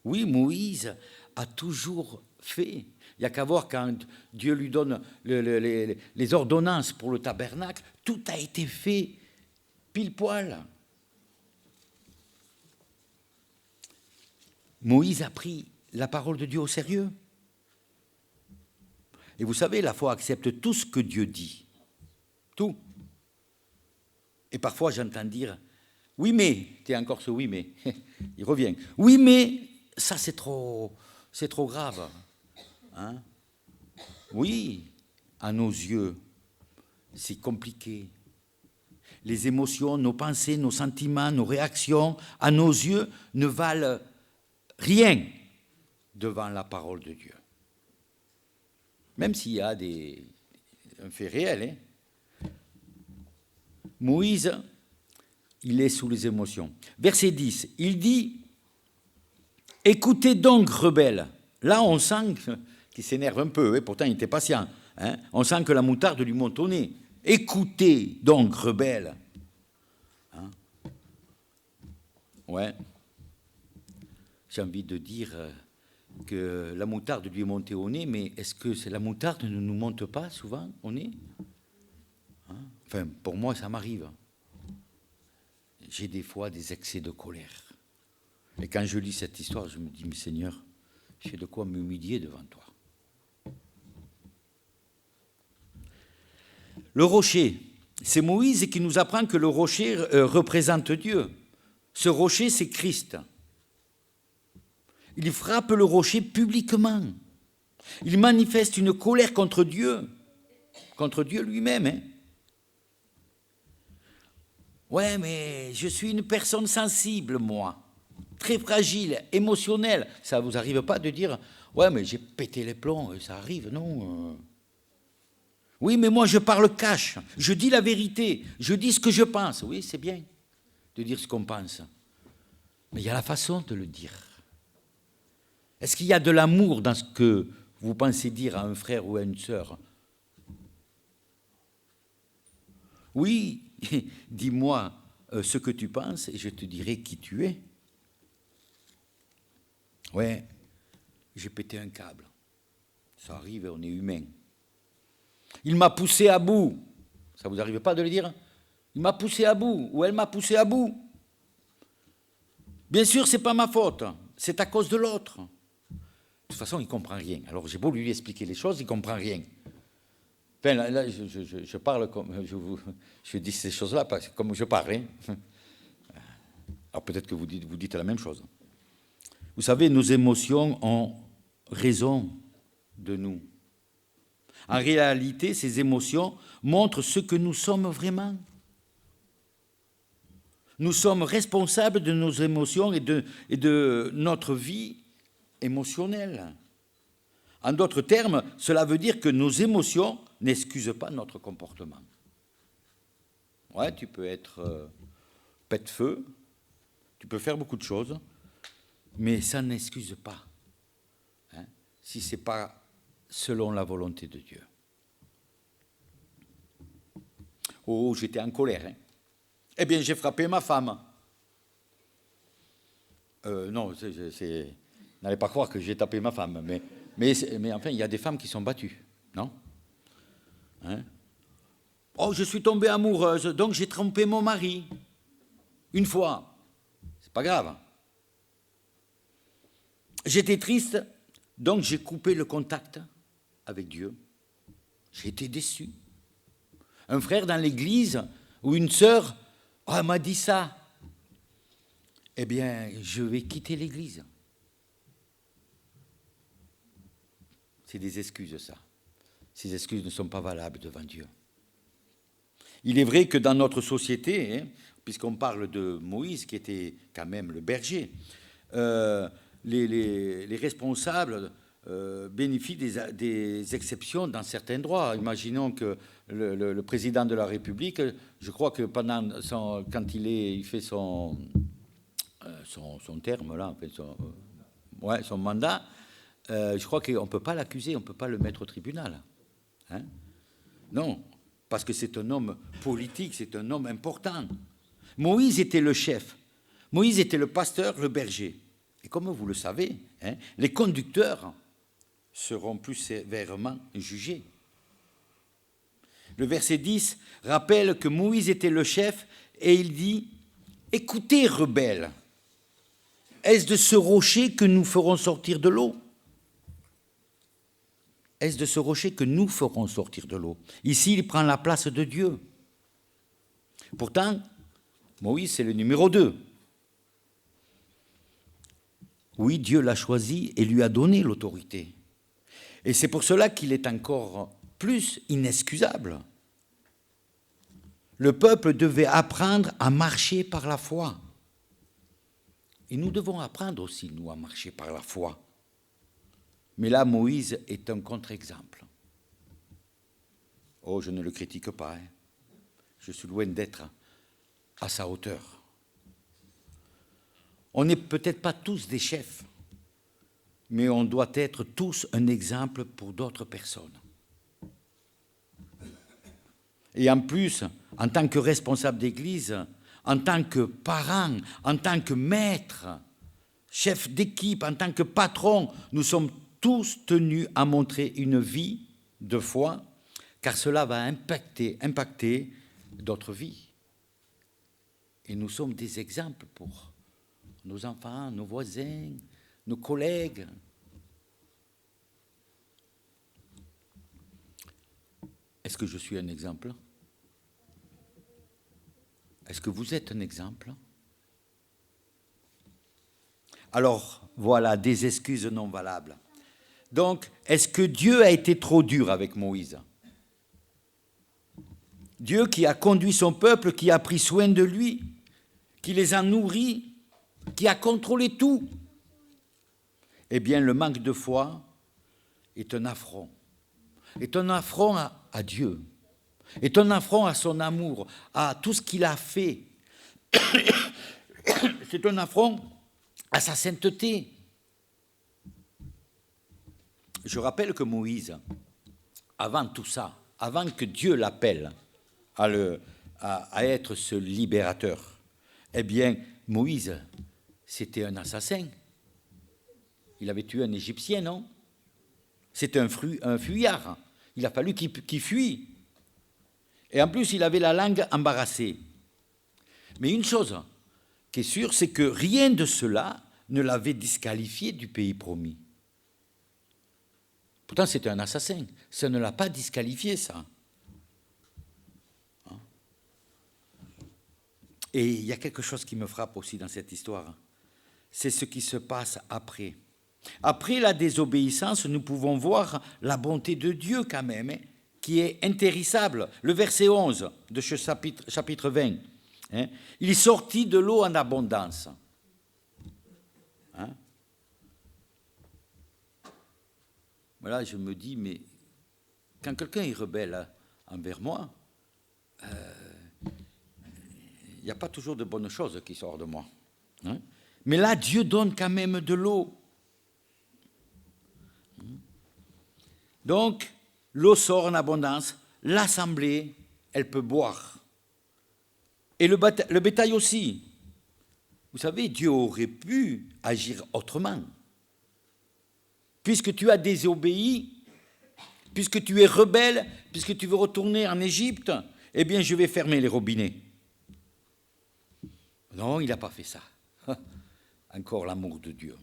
Oui, Moïse a toujours fait. Il n'y a qu'à voir quand Dieu lui donne les ordonnances pour le tabernacle, tout a été fait pile poil. Moïse a pris la parole de Dieu au sérieux. Et vous savez, la foi accepte tout ce que Dieu dit. Tout. Et parfois, j'entends dire, oui, mais, tu es encore ce oui, mais, il revient. Oui, mais, ça, c'est trop grave. Hein? Oui, à nos yeux, c'est compliqué. Les émotions, nos pensées, nos sentiments, nos réactions, à nos yeux, ne valent rien devant la parole de Dieu. Même s'il y a un fait réel. Hein. Moïse, il est sous les émotions. Verset 10, il dit, « Écoutez donc, rebelles ». Là, on sent qu'il s'énerve un peu, et pourtant il était patient. Hein. On sent que la moutarde lui monte au nez. « Écoutez donc, rebelles ». Hein. Ouais. J'ai envie de dire que la moutarde lui est montée au nez, mais est-ce que la moutarde ne nous monte pas souvent au nez? Hein? Enfin, pour moi, ça m'arrive. J'ai des fois des excès de colère. Et quand je lis cette histoire, je me dis, mais Seigneur, j'ai de quoi m'humilier devant toi. Le rocher, c'est Moïse qui nous apprend que le rocher représente Dieu. Ce rocher, c'est Christ. Il frappe le rocher publiquement. Il manifeste une colère contre Dieu lui-même. Hein. Ouais, mais je suis une personne sensible, moi, très fragile, émotionnelle. Ça ne vous arrive pas de dire, ouais, mais j'ai pété les plombs, ça arrive, non? Oui, mais moi je parle cash, je dis la vérité, je dis ce que je pense. Oui, c'est bien de dire ce qu'on pense, mais il y a la façon de le dire. Est-ce qu'il y a de l'amour dans ce que vous pensez dire à un frère ou à une sœur? Oui, dis-moi ce que tu penses et je te dirai qui tu es. Ouais, j'ai pété un câble. Ça arrive, on est humain. Il m'a poussé à bout. Ça vous arrive pas de le dire? Il m'a poussé à bout ou elle m'a poussé à bout. Bien sûr, c'est pas ma faute. C'est à cause de l'autre. De toute façon, il ne comprend rien. Alors, j'ai beau lui expliquer les choses, il ne comprend rien. Enfin, là je parle comme... Je dis ces choses-là comme je parle. Hein. Alors, peut-être que vous dites la même chose. Vous savez, nos émotions ont raison de nous. En réalité, ces émotions montrent ce que nous sommes vraiment. Nous sommes responsables de nos émotions et de notre vie émotionnelle. En d'autres termes, cela veut dire que nos émotions n'excusent pas notre comportement. Ouais, tu peux être pète-feu, tu peux faire beaucoup de choses, mais ça n'excuse pas, hein, si ce n'est pas selon la volonté de Dieu. Oh, j'étais en colère. Hein. Eh bien, j'ai frappé ma femme. Non, n'allez pas croire que j'ai tapé ma femme, mais enfin, il y a des femmes qui sont battues, non? Hein? Oh, je suis tombée amoureuse, donc j'ai trompé mon mari. Une fois. C'est pas grave. J'étais triste, donc j'ai coupé le contact avec Dieu. J'ai été déçu. Un frère dans l'église ou une sœur m'a dit ça. Eh bien, je vais quitter l'église. C'est des excuses, ça. Ces excuses ne sont pas valables devant Dieu. Il est vrai que dans notre société, hein, puisqu'on parle de Moïse, qui était quand même le berger, les responsables bénéficient des exceptions dans certains droits. Imaginons que le président de la République, je crois que quand il fait son terme, là, son mandat, je crois qu'on ne peut pas l'accuser, on ne peut pas le mettre au tribunal. Hein? Non, parce que c'est un homme politique, c'est un homme important. Moïse était le chef, Moïse était le pasteur, le berger. Et comme vous le savez, hein, les conducteurs seront plus sévèrement jugés. Le verset 10 rappelle que Moïse était le chef et il dit « Écoutez, rebelles, est-ce de ce rocher que nous ferons sortir de l'eau ?» Est-ce de ce rocher que nous ferons sortir de l'eau? Ici, il prend la place de Dieu. Pourtant, Moïse, c'est le numéro 2. Oui, Dieu l'a choisi et lui a donné l'autorité. Et c'est pour cela qu'il est encore plus inexcusable. Le peuple devait apprendre à marcher par la foi. Et nous devons apprendre aussi, nous, à marcher par la foi. Mais là, Moïse est un contre-exemple. Oh, je ne le critique pas. Hein. Je suis loin d'être à sa hauteur. On n'est peut-être pas tous des chefs, mais on doit être tous un exemple pour d'autres personnes. Et en plus, en tant que responsable d'église, en tant que parent, en tant que maître, chef d'équipe, en tant que patron, nous sommes tous tenus à montrer une vie de foi, car cela va impacter d'autres vies. Et nous sommes des exemples pour nos enfants, nos voisins, nos collègues. Est-ce que je suis un exemple? Est-ce que vous êtes un exemple? Alors, voilà, des excuses non valables. Donc, est-ce que Dieu a été trop dur avec Moïse? Dieu qui a conduit son peuple, qui a pris soin de lui, qui les a nourris, qui a contrôlé tout. Eh bien, le manque de foi est un affront. Est un affront à Dieu. Est un affront à son amour, à tout ce qu'il a fait. C'est un affront à sa sainteté. Je rappelle que Moïse, avant tout ça, avant que Dieu l'appelle à être ce libérateur, eh bien, Moïse, c'était un assassin. Il avait tué un Égyptien, non? C'était un fuyard. Il a fallu qu'il fuit. Et en plus, il avait la langue embarrassée. Mais une chose qui est sûre, c'est que rien de cela ne l'avait disqualifié du pays promis. Pourtant, c'était un assassin. Ça ne l'a pas disqualifié, ça. Et il y a quelque chose qui me frappe aussi dans cette histoire. C'est ce qui se passe après. Après la désobéissance, nous pouvons voir la bonté de Dieu quand même, qui est intéressable. Le verset 11 de ce chapitre 20. Hein? Il sortit de l'eau en abondance. Hein? Voilà, je me dis, mais quand quelqu'un est rebelle envers moi, il n'y a pas toujours de bonnes choses qui sortent de moi. Hein? Mais là, Dieu donne quand même de l'eau. Donc, l'eau sort en abondance, l'assemblée, elle peut boire. Et le bétail aussi. Vous savez, Dieu aurait pu agir autrement. Puisque tu as désobéi, puisque tu es rebelle, puisque tu veux retourner en Égypte, eh bien, je vais fermer les robinets. Non, il n'a pas fait ça. Encore l'amour de Dieu.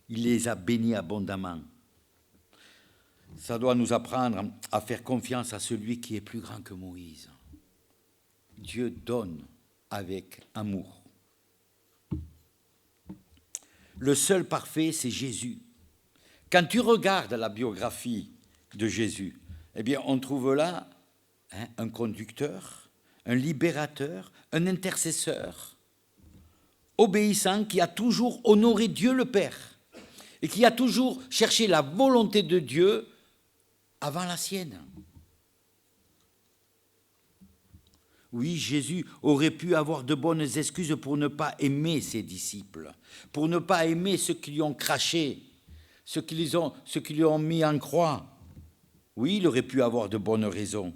Il les a bénis abondamment. Ça doit nous apprendre à faire confiance à celui qui est plus grand que Moïse. Dieu donne avec amour. Le seul parfait, c'est Jésus. Quand tu regardes la biographie de Jésus, eh bien, on trouve là un conducteur, un libérateur, un intercesseur, obéissant, qui a toujours honoré Dieu le Père et qui a toujours cherché la volonté de Dieu avant la sienne. Oui, Jésus aurait pu avoir de bonnes excuses pour ne pas aimer ses disciples, pour ne pas aimer ceux qui lui ont craché, ceux qui lui ont mis en croix. Oui, il aurait pu avoir de bonnes raisons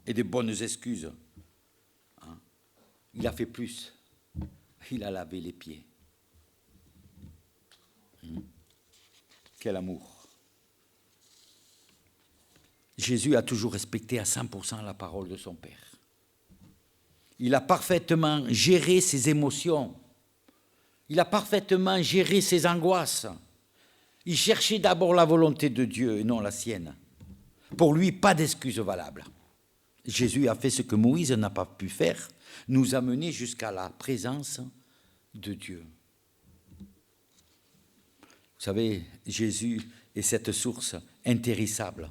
et de bonnes excuses. Il a fait plus. Il a lavé les pieds. Quel amour. Jésus a toujours respecté à 100% la parole de son Père. Il a parfaitement géré ses émotions. Il a parfaitement géré ses angoisses. Il cherchait d'abord la volonté de Dieu et non la sienne. Pour lui, pas d'excuse valable. Jésus a fait ce que Moïse n'a pas pu faire, nous amener jusqu'à la présence de Dieu. Vous savez, Jésus est cette source intéressable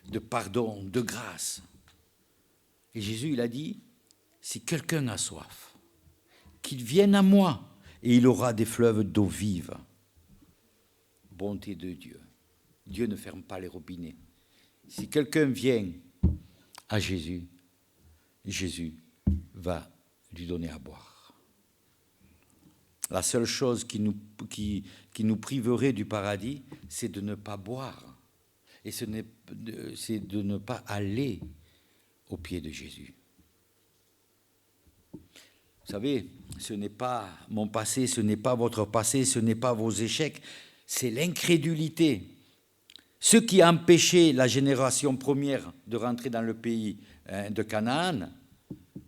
de pardon, de grâce. Et Jésus, il a dit, si quelqu'un a soif, qu'il vienne à moi et il aura des fleuves d'eau vive. Bonté de Dieu. Dieu ne ferme pas les robinets. Si quelqu'un vient à Jésus, Jésus va lui donner à boire. La seule chose qui nous priverait du paradis, c'est de ne pas boire. Et c'est de ne pas aller au pied de Jésus. Vous savez, ce n'est pas mon passé, ce n'est pas votre passé, ce n'est pas vos échecs, c'est l'incrédulité. Ce qui a empêché la génération première de rentrer dans le pays de Canaan,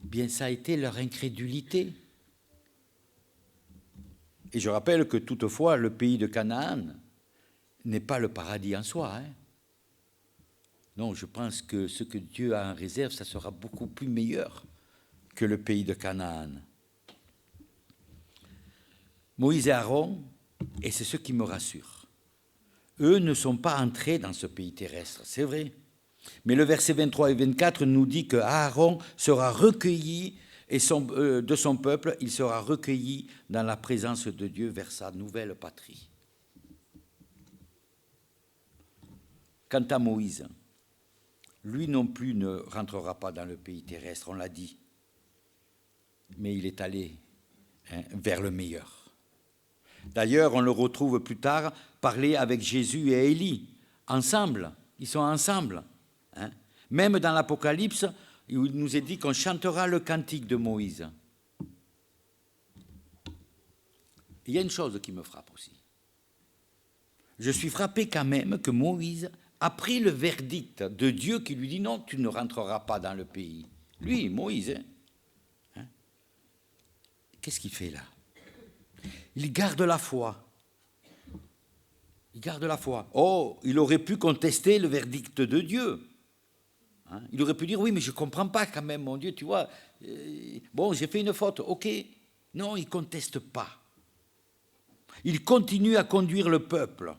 bien ça a été leur incrédulité. Et je rappelle que toutefois, le pays de Canaan n'est pas le paradis en soi. Non, je pense que ce que Dieu a en réserve, ça sera beaucoup plus meilleur que le pays de Canaan. Moïse et Aaron, et c'est ce qui me rassure, eux ne sont pas entrés dans ce pays terrestre, c'est vrai. Mais le verset 23 et 24 nous dit que Aaron sera recueilli et de son peuple, il sera recueilli dans la présence de Dieu vers sa nouvelle patrie. Quant à Moïse, lui non plus ne rentrera pas dans le pays terrestre, on l'a dit. Mais il est allé vers le meilleur. D'ailleurs, on le retrouve plus tard parler avec Jésus et Élie, ensemble. Ils sont ensemble. Même dans l'Apocalypse, il nous est dit qu'on chantera le cantique de Moïse. Il y a une chose qui me frappe aussi. Je suis frappé quand même que Moïse a pris le verdict de Dieu qui lui dit non, tu ne rentreras pas dans le pays. Lui, Moïse, qu'est-ce qu'il fait là? Il garde la foi. Il garde la foi. Oh, il aurait pu contester le verdict de Dieu. Il aurait pu dire, oui, mais je ne comprends pas quand même, mon Dieu, tu vois. Bon, j'ai fait une faute, ok. Non, il ne conteste pas. Il continue à conduire le peuple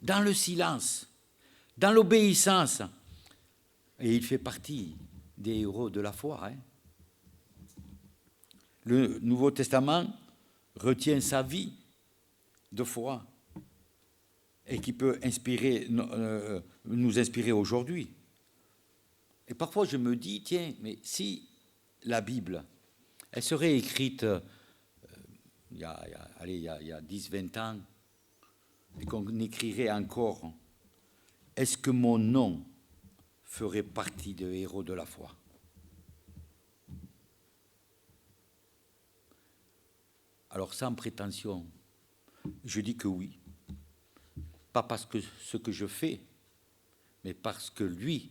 dans le silence, dans l'obéissance. Et il fait partie des héros de la foi. Hein. Le Nouveau Testament retient sa vie de foi et qui peut nous inspirer aujourd'hui. Et parfois je me dis, tiens, mais si la Bible, elle serait écrite il y a 10-20 ans, et qu'on écrirait encore, est-ce que mon nom ferait partie des héros de la foi? Alors sans prétention, je dis que oui. Pas parce que ce que je fais, mais parce que lui,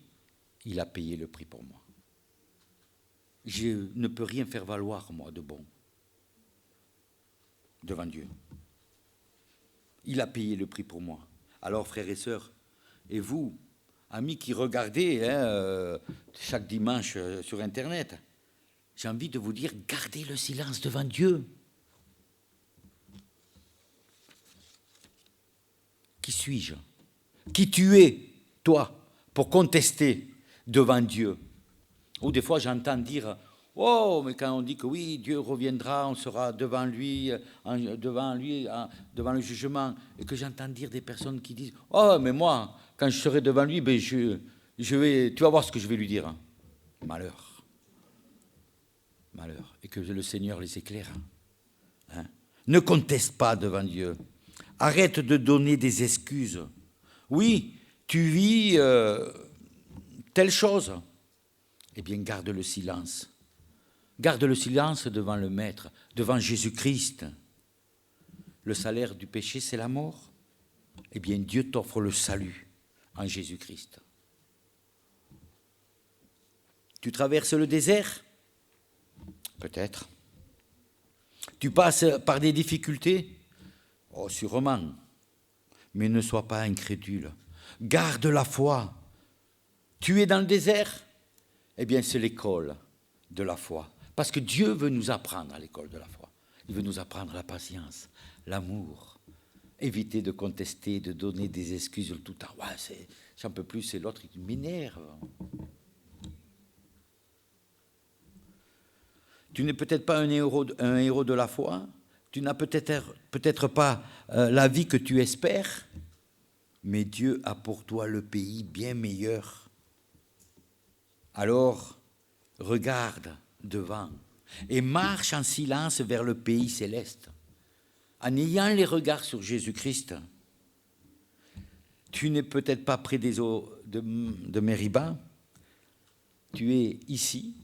il a payé le prix pour moi. Je ne peux rien faire valoir, moi, de bon, devant Dieu. Il a payé le prix pour moi. Alors, frères et sœurs, et vous, amis qui regardez chaque dimanche sur Internet, j'ai envie de vous dire, gardez le silence devant Dieu. Qui suis-je? Qui tu es, toi, pour contester devant Dieu? Ou des fois, j'entends dire, oh, mais quand on dit que oui, Dieu reviendra, on sera devant lui, devant le jugement, et que j'entends dire des personnes qui disent, oh, mais moi, quand je serai devant lui, ben tu vas voir ce que je vais lui dire. Malheur. Malheur. Et que le Seigneur les éclaire. Hein? Ne conteste pas devant Dieu. Arrête de donner des excuses. Oui, tu vis telle chose. Eh bien, garde le silence. Garde le silence devant le Maître, devant Jésus-Christ. Le salaire du péché, c'est la mort. Eh bien, Dieu t'offre le salut en Jésus-Christ. Tu traverses le désert? Peut-être. Tu passes par des difficultés? Oh, sûrement. Mais ne sois pas incrédule. Garde la foi. Tu es dans le désert? Eh bien, c'est l'école de la foi. Parce que Dieu veut nous apprendre à l'école de la foi. Il veut nous apprendre la patience, l'amour. Éviter de contester, de donner des excuses tout le temps. Ouais, j'en peux plus, c'est l'autre qui m'énerve. Tu n'es peut-être pas un héros de la foi. Tu n'as peut-être pas la vie que tu espères. Mais Dieu a pour toi le pays bien meilleur. Alors, regarde devant et marche en silence vers le pays céleste. En ayant les regards sur Jésus-Christ, tu n'es peut-être pas près des eaux de Mériba, tu es ici,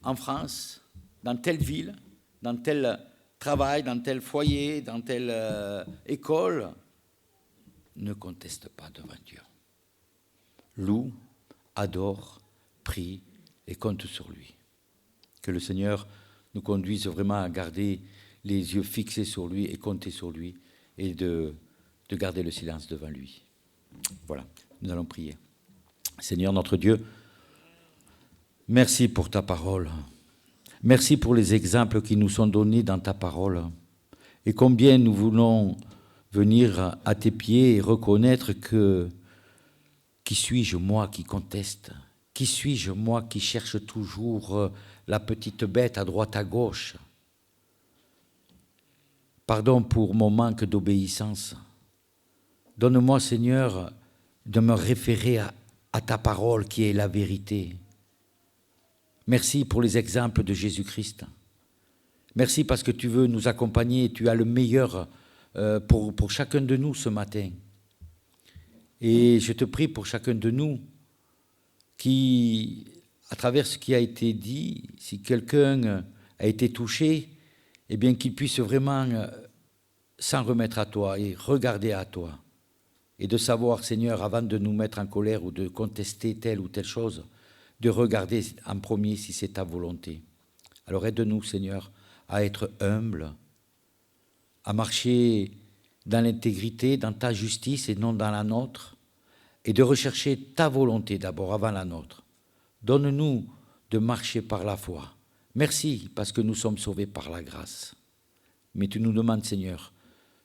en France, dans telle ville, dans tel travail, dans tel foyer, dans telle école. Ne conteste pas devant Dieu. Loue, adore, prie et compte sur lui. Que le Seigneur nous conduise vraiment à garder les yeux fixés sur lui et compter sur lui et de garder le silence devant lui. Voilà, nous allons prier. Seigneur notre Dieu, merci pour ta parole. Merci pour les exemples qui nous sont donnés dans ta parole. Et combien nous voulons venir à tes pieds et reconnaître que qui suis-je moi qui conteste? Qui suis-je moi qui cherche toujours la petite bête à droite à gauche? Pardon pour mon manque d'obéissance. Donne-moi, Seigneur, de me référer à ta parole qui est la vérité. Merci pour les exemples de Jésus-Christ. Merci parce que tu veux nous accompagner et tu as le meilleur pour chacun de nous ce matin. Et je te prie pour chacun de nous qui, à travers ce qui a été dit, si quelqu'un a été touché, eh bien qu'il puisse vraiment s'en remettre à toi et regarder à toi. Et de savoir, Seigneur, avant de nous mettre en colère ou de contester telle ou telle chose, de regarder en premier si c'est ta volonté. Alors aide-nous, Seigneur, à être humbles, à marcher dans l'intégrité, dans ta justice et non dans la nôtre, et de rechercher ta volonté d'abord avant la nôtre. Donne-nous de marcher par la foi. Merci parce que nous sommes sauvés par la grâce. Mais tu nous demandes, Seigneur,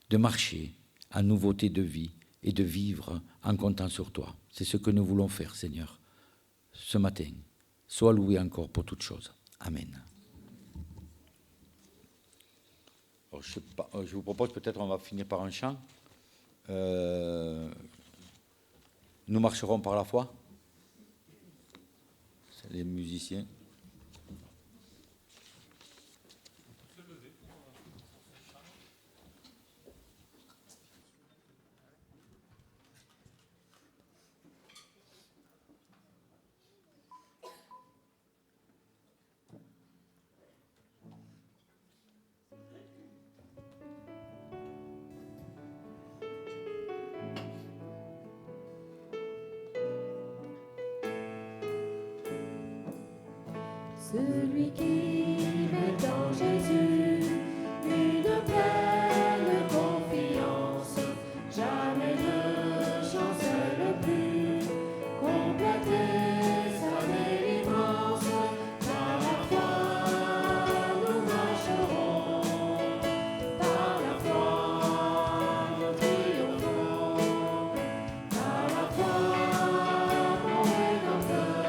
de marcher en nouveauté de vie et de vivre en comptant sur toi. C'est ce que nous voulons faire, Seigneur. ce matin. Sois loué encore pour toutes choses. Amen. Alors, je vous propose peut-être on va finir par un chant. Nous marcherons par la foi. C'est les musiciens. Celui qui met en Jésus une pleine confiance, jamais ne chancelle plus, compléter sa délivrance. Par la foi, nous marcherons, par la foi, nous triomphons, par la foi, mon Rédempteur.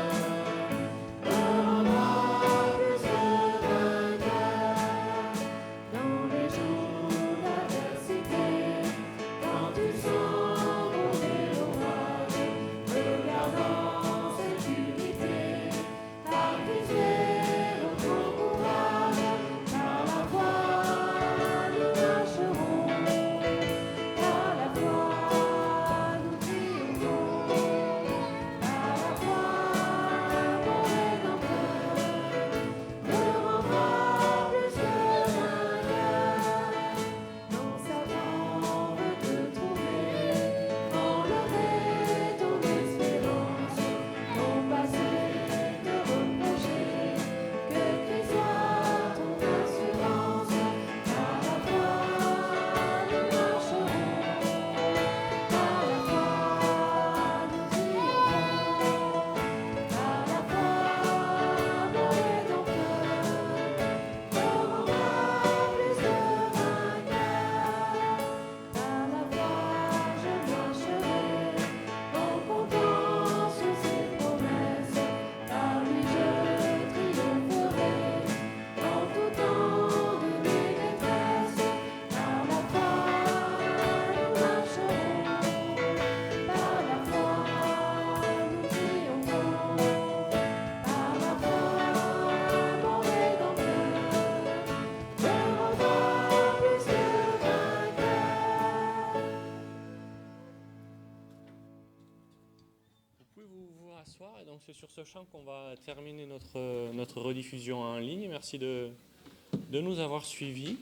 Dans les jours d'adversité, quand tu sens monter l'orage, regardant cette unité, activer notre courage. Par la foi, nous marcherons, par la foi, nous triomphons, par la foi, mon Rédempteur me rendra plus que vainqueur. Dans Satan veut te trouver, enlever ton espérance, ton passé te reprocher, que Christ soit ton assurance. Par la foi, nous marcherons, par la foi, nous triomphons, par la foi, mon Rédempteur me rendra plus que vainqueur. Par la foi, je marcherai, en comptant sur ses promesses. Par lui, je triompherai, en tout temps de mes détresses. Par la foi, nous marcherons, par la foi, nous triomphons, par la foi, mon Rédempteur me rendra plus que vainqueur. Vous pouvez vous rasseoir, et donc c'est sur ce chant qu'on va terminer notre rediffusion en ligne. Merci de nous avoir suivis.